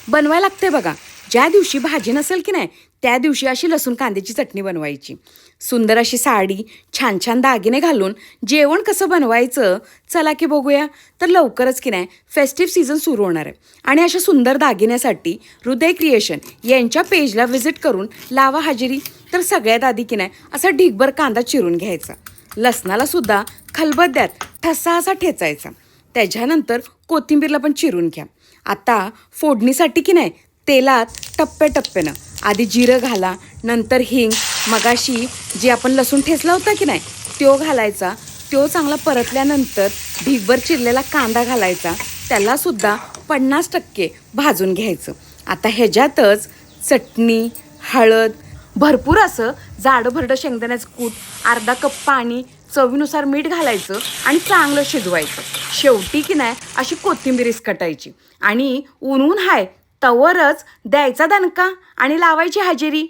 बनवायला लागते बघा. ज्या दिवशी भाजी नसेल की नाही त्या दिवशी अशी लसूण कांद्याची चटणी बनवायची. सुंदर अशी साडी, छान छान दागिने घालून जेवण कसं बनवायचं चला की बघूया. तर लवकरच की नाही फेस्टिव्ह सीझन सुरू होणार आहे आणि अशा सुंदर दागिन्यासाठी हृदय क्रिएशन यांच्या पेजला व्हिजिट करून लावा हजेरी. तर सगळ्यात आधी की नाही असा ढिगभर कांदा चिरून घ्यायचा. लसणाला सुद्धा खलबत्त्यात ठसा असा ठेचायचा. त्याच्यानंतर कोथिंबीरला पण चिरून घ्या. आता फोडणीसाठी की नाही तेलात टप्प्याटप्प्यानं आधी जिरं घाला, नंतर हिंग, मगाशी जे आपण लसूण ठेचला होता की नाही तो घालायचा. तो चांगला परतल्यानंतर ढिगभर चिरलेला कांदा घालायचा. त्यालासुद्धा 50% भाजून घ्यायचं. आता ह्याच्यातच चटणी, हळद, भरपूर असं जाडं भरडं शेंगदाण्याचं कूट, अर्धा कप पाणी, चवीनुसार मीठ घालायचं आणि चांगलं शिजवायचं. शेवटी की नाही अशी कोथिंबीर कटायची आणि ऊन हाय तवरच द्यायचा दणका आणि लावायची हजेरी.